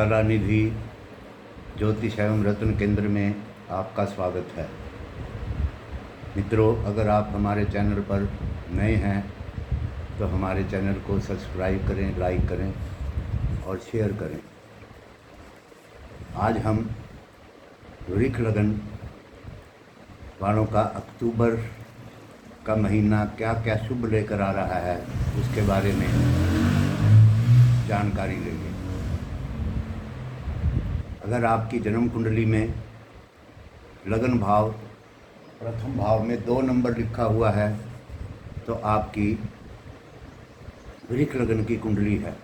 कलानिधि ज्योतिष एवं रत्न केंद्र में आपका स्वागत है। मित्रों, अगर आप हमारे चैनल पर नए हैं तो हमारे चैनल को सब्सक्राइब करें, लाइक करें और शेयर करें। आज हम वृक्ष लगन वालों का अक्टूबर का महीना क्या क्या शुभ लेकर आ रहा है उसके बारे में जानकारी लेंगे। अगर आपकी जन्म कुंडली में लगन भाव प्रथम भाव में 2 नंबर लिखा हुआ है तो आपकी वृक्ष लगन की कुंडली है,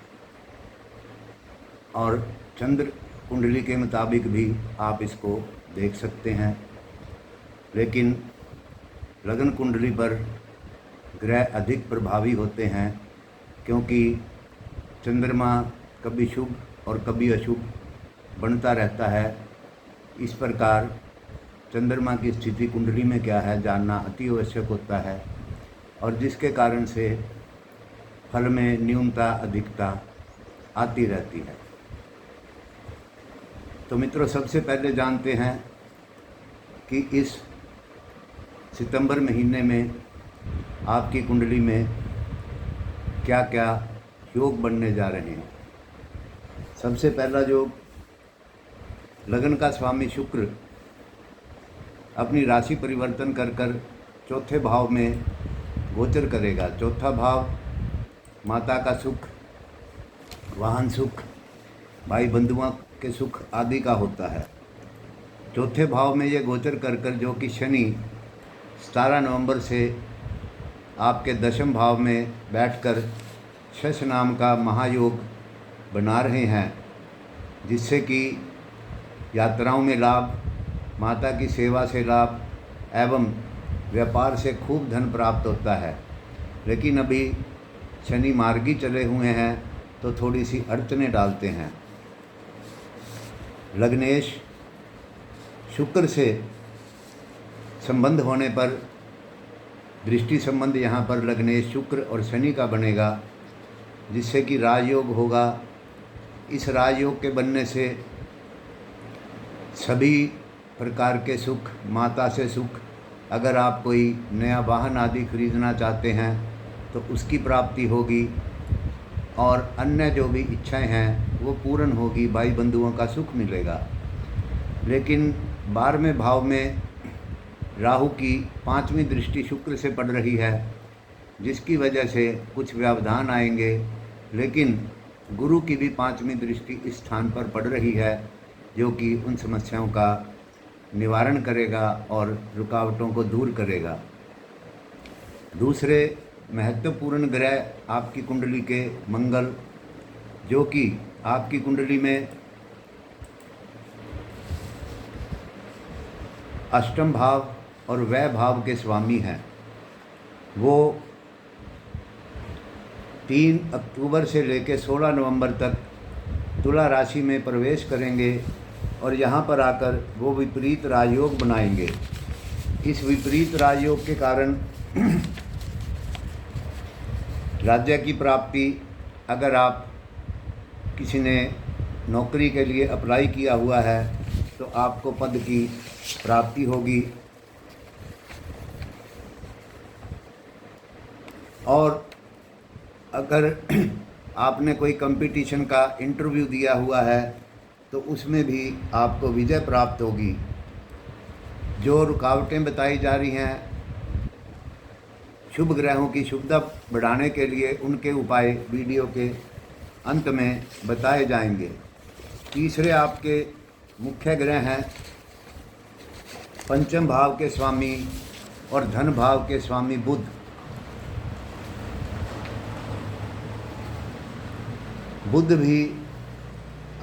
और चंद्र कुंडली के मुताबिक भी आप इसको देख सकते हैं। लेकिन लगन कुंडली पर ग्रह अधिक प्रभावी होते हैं, क्योंकि चंद्रमा कभी शुभ और कभी अशुभ बनता रहता है। इस प्रकार चंद्रमा की स्थिति कुंडली में क्या है जानना अति आवश्यक होता है, और जिसके कारण से फल में न्यूनता अधिकता आती रहती है। तो मित्रों, सबसे पहले जानते हैं कि इस सितंबर महीने में आपकी कुंडली में क्या क्या योग बनने जा रहे हैं। सबसे पहला योग, लगन का स्वामी शुक्र अपनी राशि परिवर्तन कर चौथे भाव में गोचर करेगा। चौथा भाव माता का सुख, वाहन सुख, भाई बंधुओं के सुख आदि का होता है। चौथे भाव में ये गोचर कर जो कि शनि 17 नवंबर से आपके दशम भाव में बैठकर शश नाम का महायोग बना रहे हैं, जिससे कि यात्राओं में लाभ, माता की सेवा से लाभ एवं व्यापार से खूब धन प्राप्त होता है। लेकिन अभी शनि मार्गी चले हुए हैं तो थोड़ी सी अड़चनें डालते हैं। लग्नेश शुक्र से संबंध होने पर दृष्टि संबंध यहाँ पर लग्नेश शुक्र और शनि का बनेगा, जिससे कि राजयोग होगा। इस राजयोग के बनने से सभी प्रकार के सुख, माता से सुख, अगर आप कोई नया वाहन आदि खरीदना चाहते हैं तो उसकी प्राप्ति होगी, और अन्य जो भी इच्छाएं हैं वो पूर्ण होगी, भाई बंधुओं का सुख मिलेगा। लेकिन 12वें भाव में राहु की 5वीं दृष्टि शुक्र से पड़ रही है, जिसकी वजह से कुछ व्यवधान आएंगे। लेकिन गुरु की भी 5वीं दृष्टि इस स्थान पर पड़ रही है, जो कि उन समस्याओं का निवारण करेगा और रुकावटों को दूर करेगा। दूसरे महत्वपूर्ण ग्रह आपकी कुंडली के मंगल, जो कि आपकी कुंडली में अष्टम भाव और व्यय भाव के स्वामी हैं, वो 3 अक्टूबर से लेकर 16 नवंबर तक तुला राशि में प्रवेश करेंगे, और यहाँ पर आकर वो विपरीत राजयोग बनाएंगे। इस विपरीत राजयोग के कारण राज्य की प्राप्ति, अगर आप किसी ने नौकरी के लिए अप्लाई किया हुआ है तो आपको पद की प्राप्ति होगी, और अगर आपने कोई कंपटीशन का इंटरव्यू दिया हुआ है तो उसमें भी आपको विजय प्राप्त होगी। जो रुकावटें बताई जा रही हैं शुभ ग्रहों की शुभता बढ़ाने के लिए, उनके उपाय वीडियो के अंत में बताए जाएंगे। तीसरे आपके मुख्य ग्रह हैं पंचम भाव के स्वामी और धन भाव के स्वामी बुध। बुध भी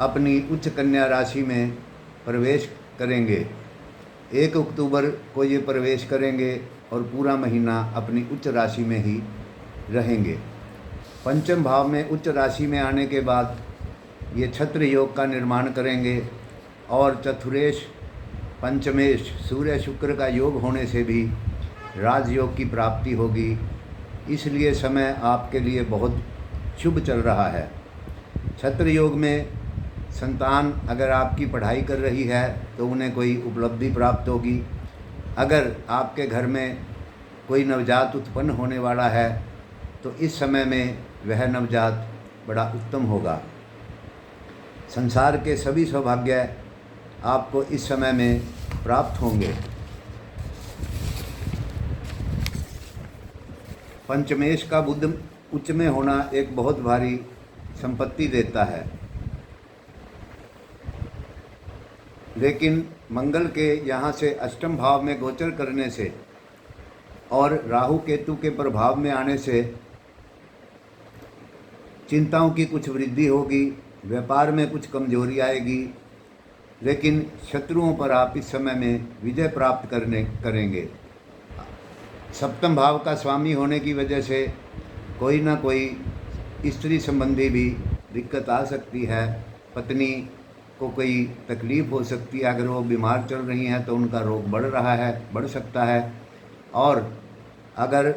अपनी उच्च कन्या राशि में प्रवेश करेंगे। 1 अक्टूबर को ये प्रवेश करेंगे और पूरा महीना अपनी उच्च राशि में ही रहेंगे। पंचम भाव में उच्च राशि में आने के बाद ये छत्र योग का निर्माण करेंगे, और चतुरेश पंचमेश सूर्य शुक्र का योग होने से भी राजयोग की प्राप्ति होगी। इसलिए समय आपके लिए बहुत शुभ चल रहा है। छत्र योग में संतान अगर आपकी पढ़ाई कर रही है तो उन्हें कोई उपलब्धि प्राप्त होगी। अगर आपके घर में कोई नवजात उत्पन्न होने वाला है तो इस समय में वह नवजात बड़ा उत्तम होगा। संसार के सभी सौभाग्य आपको इस समय में प्राप्त होंगे। पंचमेश का बुध उच्च में होना एक बहुत भारी संपत्ति देता है, लेकिन मंगल के यहाँ से अष्टम भाव में गोचर करने से और राहु केतु के प्रभाव में आने से चिंताओं की कुछ वृद्धि होगी, व्यापार में कुछ कमजोरी आएगी, लेकिन शत्रुओं पर आप इस समय में विजय प्राप्त करेंगे। सप्तम भाव का स्वामी होने की वजह से कोई ना कोई स्त्री संबंधी भी दिक्कत आ सकती है। पत्नी को कोई तकलीफ़ हो सकती है, अगर वो बीमार चल रही हैं तो उनका रोग बढ़ सकता है। और अगर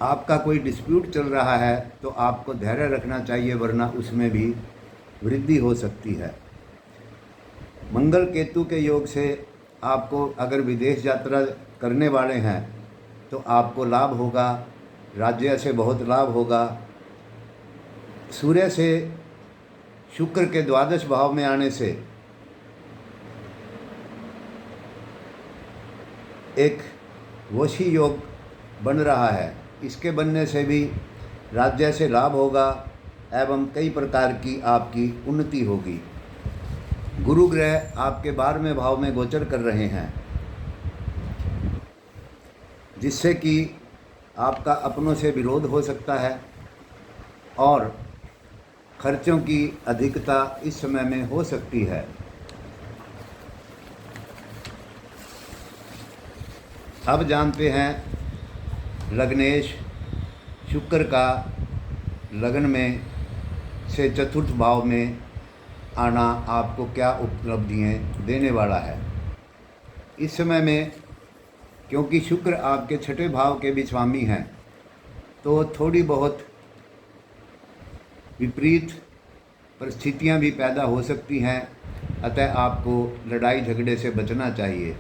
आपका कोई डिस्प्यूट चल रहा है तो आपको धैर्य रखना चाहिए, वरना उसमें भी वृद्धि हो सकती है। मंगल केतु के योग से आपको अगर विदेश यात्रा करने वाले हैं तो आपको लाभ होगा, राज्य से बहुत लाभ होगा। सूर्य से शुक्र के द्वादश भाव में आने से एक वशी योग बन रहा है, इसके बनने से भी राज्य से लाभ होगा एवं कई प्रकार की आपकी उन्नति होगी। गुरु ग्रह आपके 12वें भाव में गोचर कर रहे हैं, जिससे कि आपका अपनों से विरोध हो सकता है और खर्चों की अधिकता इस समय में हो सकती है। अब जानते हैं लग्नेश शुक्र का लगन में से चतुर्थ भाव में आना आपको क्या उपलब्धियाँ देने वाला है। इस समय में क्योंकि शुक्र आपके छठे भाव के भी स्वामी हैं, तो थोड़ी बहुत विपरीत परिस्थितियां भी पैदा हो सकती हैं, अतः आपको लड़ाई झगड़े से बचना चाहिए।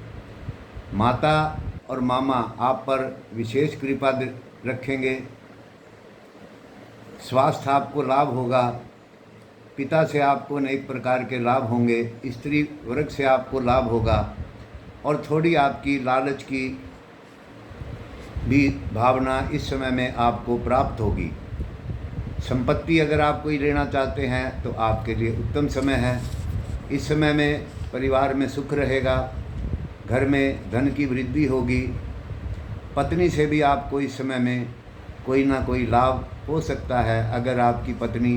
माता और मामा आप पर विशेष कृपा रखेंगे। स्वास्थ्य आपको लाभ होगा, पिता से आपको अनेक प्रकार के लाभ होंगे, स्त्री वर्ग से आपको लाभ होगा और थोड़ी आपकी लालच की भी भावना इस समय में आपको प्राप्त होगी। संपत्ति अगर आप कोई लेना चाहते हैं तो आपके लिए उत्तम समय है। इस समय में परिवार में सुख रहेगा, घर में धन की वृद्धि होगी। पत्नी से भी आपको इस समय में कोई ना कोई लाभ हो सकता है। अगर आपकी पत्नी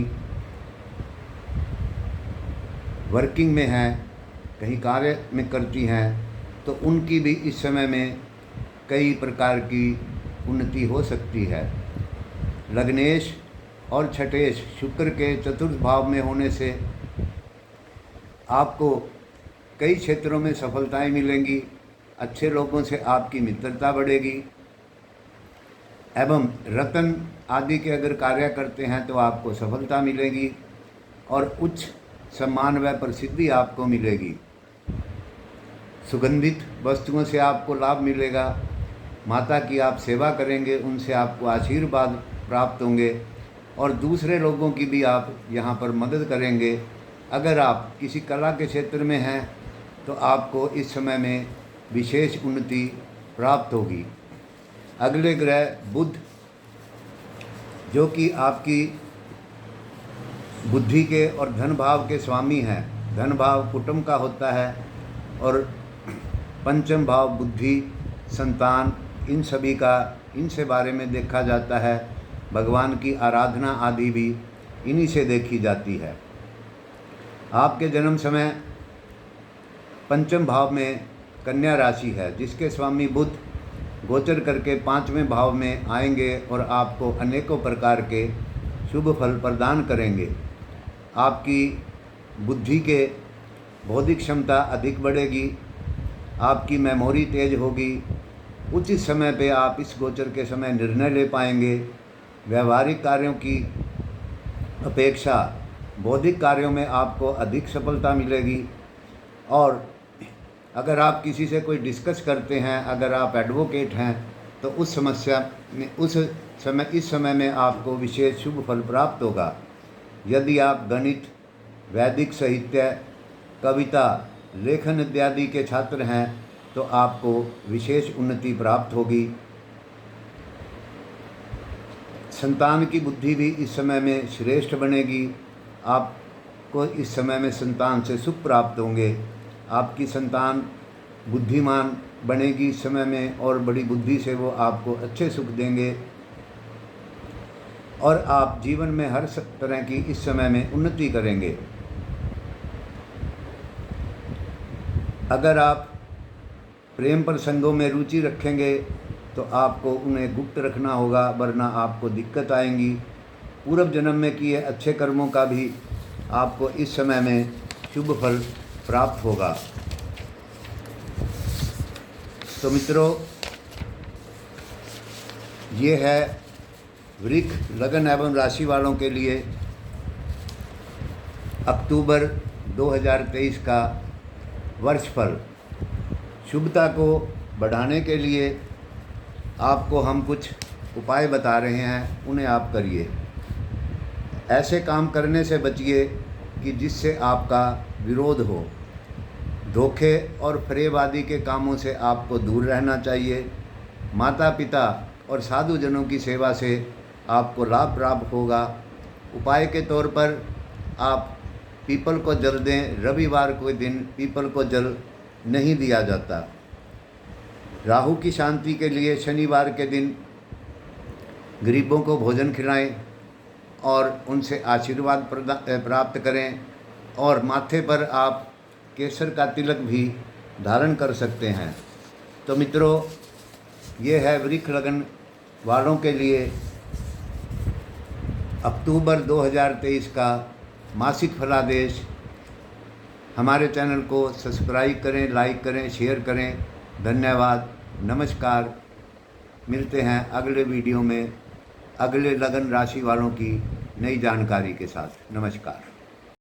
वर्किंग में है, कहीं कार्य में करती हैं, तो उनकी भी इस समय में कई प्रकार की उन्नति हो सकती है। लग्नेश और छठेश शुक्र के चतुर्थ भाव में होने से आपको कई क्षेत्रों में सफलताएं मिलेंगी। अच्छे लोगों से आपकी मित्रता बढ़ेगी एवं रतन आदि के अगर कार्य करते हैं तो आपको सफलता मिलेगी और उच्च सम्मान व प्रसिद्धि आपको मिलेगी। सुगंधित वस्तुओं से आपको लाभ मिलेगा। माता की आप सेवा करेंगे, उनसे आपको आशीर्वाद प्राप्त होंगे और दूसरे लोगों की भी आप यहाँ पर मदद करेंगे। अगर आप किसी कला के क्षेत्र में हैं तो आपको इस समय में विशेष उन्नति प्राप्त होगी। अगले ग्रह बुध, जो कि आपकी बुद्धि के और धन भाव के स्वामी हैं। धन भाव कुटुंब का होता है और पंचम भाव बुद्धि, संतान, इन सभी का इनसे बारे में देखा जाता है। भगवान की आराधना आदि भी इन्हीं से देखी जाती है। आपके जन्म समय पंचम भाव में कन्या राशि है, जिसके स्वामी बुध गोचर करके 5वें भाव में आएंगे और आपको अनेकों प्रकार के शुभ फल प्रदान करेंगे। आपकी बुद्धि के बौद्धिक क्षमता अधिक बढ़ेगी, आपकी मेमोरी तेज होगी। उचित समय पे आप इस गोचर के समय निर्णय ले पाएंगे। व्यवहारिक कार्यों की अपेक्षा बौद्धिक कार्यों में आपको अधिक सफलता मिलेगी। और अगर आप किसी से कोई डिस्कस करते हैं, अगर आप एडवोकेट हैं, तो इस समय में आपको विशेष शुभ फल प्राप्त होगा। यदि आप गणित, वैदिक साहित्य, कविता, लेखन इत्यादि के छात्र हैं तो आपको विशेष उन्नति प्राप्त होगी। संतान की बुद्धि भी इस समय में श्रेष्ठ बनेगी। आपको इस समय में संतान से सुख प्राप्त होंगे। आपकी संतान बुद्धिमान बनेगी इस समय में और बड़ी बुद्धि से वो आपको अच्छे सुख देंगे और आप जीवन में हर तरह की इस समय में उन्नति करेंगे। अगर आप प्रेम प्रसंगों में रुचि रखेंगे तो आपको उन्हें गुप्त रखना होगा, वरना आपको दिक्कत आएंगी। पूर्व जन्म में किए अच्छे कर्मों का भी आपको इस समय में शुभ फल प्राप्त होगा। तो मित्रों, ये है वृक्क लगन एवं राशि वालों के लिए अक्टूबर 2023 का वर्षफल। शुभता को बढ़ाने के लिए आपको हम कुछ उपाय बता रहे हैं, उन्हें आप करिए। ऐसे काम करने से बचिए कि जिससे आपका विरोध हो। धोखे और फरेबादी के कामों से आपको दूर रहना चाहिए। माता पिता और साधुजनों की सेवा से आपको लाभ प्राप्त होगा। उपाय के तौर पर आप पीपल को जल दें। रविवार के दिन पीपल को जल नहीं दिया जाता। राहु की शांति के लिए शनिवार के दिन गरीबों को भोजन खिलाएं और उनसे आशीर्वाद प्राप्त करें। और माथे पर आप केसर का तिलक भी धारण कर सकते हैं। तो मित्रों, ये है वृक्क लगन वालों के लिए अक्टूबर 2023 का मासिक फलादेश। हमारे चैनल को सब्सक्राइब करें, लाइक करें, शेयर करें। धन्यवाद, नमस्कार। मिलते हैं अगले वीडियो में अगले लगन राशि वालों की नई जानकारी के साथ। नमस्कार।